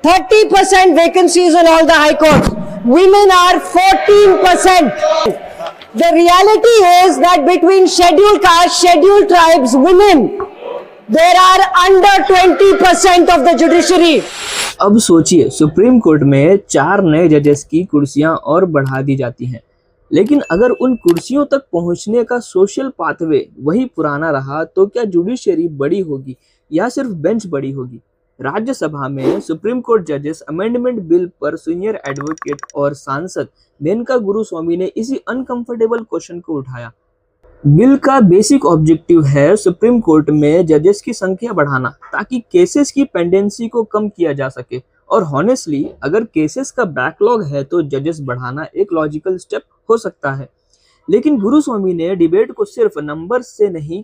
30% vacancies in all the high courts. Women are 14%. The reality is that between scheduled caste, scheduled tribes, women, there are under 20% of the judiciary. अब सोचिए, supreme court में 4 नए जजेस की कुर्सियां और बढ़ा दी जाती हैं, लेकिन अगर उन कुर्सियों तक पहुंचने का सोशल पाथवे वही पुराना रहा तो क्या जुडिशरी बड़ी होगी या सिर्फ बेंच बड़ी होगी? राज्यसभा में सुप्रीम कोर्ट जजेस अमेंडमेंट बिल पर सीनियर एडवोकेट और सांसद मेनका गुरुस्वामी ने इसी अनकंफर्टेबल क्वेश्चन को उठाया। बिल का बेसिक ऑब्जेक्टिव है सुप्रीम कोर्ट में जजेस की संख्या बढ़ाना ताकि केसेस की पेंडेंसी को कम किया जा सके। और हॉनेस्टली अगर केसेस का बैकलॉग है तो जजेस बढ़ाना एक लॉजिकल स्टेप हो सकता है। लेकिन गुरुस्वामी ने डिबेट को सिर्फ नंबर से नहीं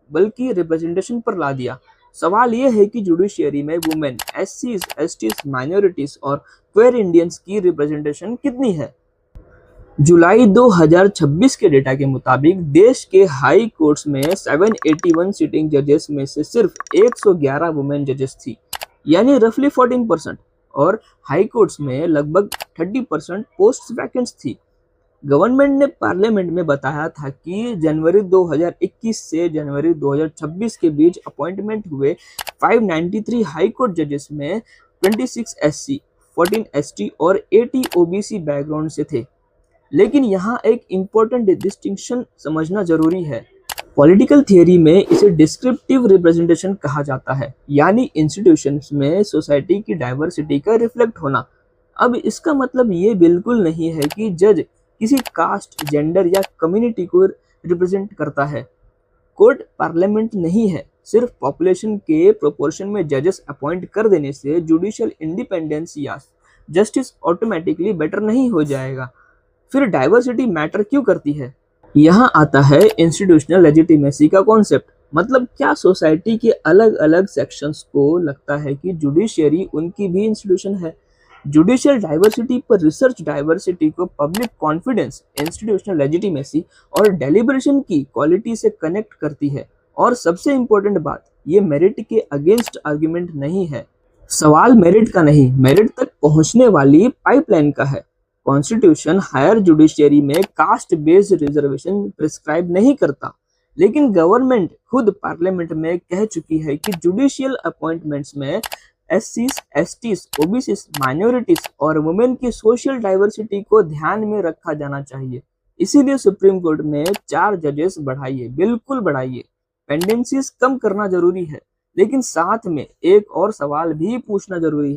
बल्कि रिप्रेजेंटेशन पर ला दिया। सवाल यह है कि जुडिशियरी में वुमेन, एससीज, एसटीज, माइनॉरिटीज और क्वेयर इंडियंस की रिप्रेजेंटेशन कितनी है? जुलाई 2026 के डेटा के मुताबिक देश के हाई कोर्ट्स में 781 सिटिंग जजेस में से सिर्फ 111 वुमेन जजेस थी, यानी रफली 14%, और हाई कोर्ट्स में लगभग 30% पोस्ट वैकेंट्स थी। गवर्नमेंट ने पार्लियामेंट में बताया था कि जनवरी 2021 से जनवरी 2026 के बीच अपॉइंटमेंट हुए 593 हाई कोर्ट जजेस में 26 एससी, 14 एसटी और 80 ओबीसी बैकग्राउंड से थे। लेकिन यहाँ एक इम्पोर्टेंट डिस्टिंक्शन समझना जरूरी है। पॉलिटिकल थियरी में इसे डिस्क्रिप्टिव रिप्रेजेंटेशन कहा जाता है, यानी इंस्टीट्यूशंस में सोसाइटी की डाइवर्सिटी का रिफ्लेक्ट होना। अब इसका मतलब ये बिल्कुल नहीं है कि जज किसी कास्ट, जेंडर या कम्युनिटी को रिप्रेजेंट करता है। कोर्ट पार्लियामेंट नहीं है। सिर्फ पॉपुलेशन के प्रोपोर्शन में जजेस अपॉइंट कर देने से जुडिशियल इंडिपेंडेंस या जस्टिस ऑटोमेटिकली बेटर नहीं हो जाएगा। फिर डाइवर्सिटी मैटर क्यों करती है? यहाँ आता है इंस्टीट्यूशनल लेजिटिमेसी का कॉन्सेप्ट। मतलब क्या सोसाइटी के अलग अलग सेक्शंस को लगता है कि जुडिशियरी उनकी भी इंस्टीट्यूशन है? जुडिशियल डाइवर्सिटी पर रिसर्च डाइवर्सिटी को पब्लिक कॉन्फिडेंस, इंस्टीट्यूशनल लेजिटिमेसी और डेलिब्रेशन की क्वालिटी से कनेक्ट करती है। और सबसे इम्पोर्टेंट बात, ये मेरिट के अगेंस्ट आर्ग्यूमेंट नहीं है। सवाल मेरिट का नहीं, मेरिट तक पहुंचने वाली पाइपलाइन का है। कॉन्स्टिट्यूशन हायर जुडिशियरी में कास्ट बेस्ड रिजर्वेशन प्रिस्क्राइब नहीं करता, लेकिन गवर्नमेंट खुद पार्लियामेंट में कह चुकी है कि जुडिशियल अपॉइंटमेंट्स में एससीज, एसटीज, ओबीसीज, माइनॉरिटीज और वुमेन की सोशल डाइवर्सिटी को ध्यान में रखा जाना चाहिए। इसीलिए सुप्रीम कोर्ट में 4 जजेस बढ़ाइए, बिल्कुल बढ़ाइए। पेंडेंसीज कम करना जरूरी है, लेकिन साथ में एक और सवाल भी पूछना जरूरी है।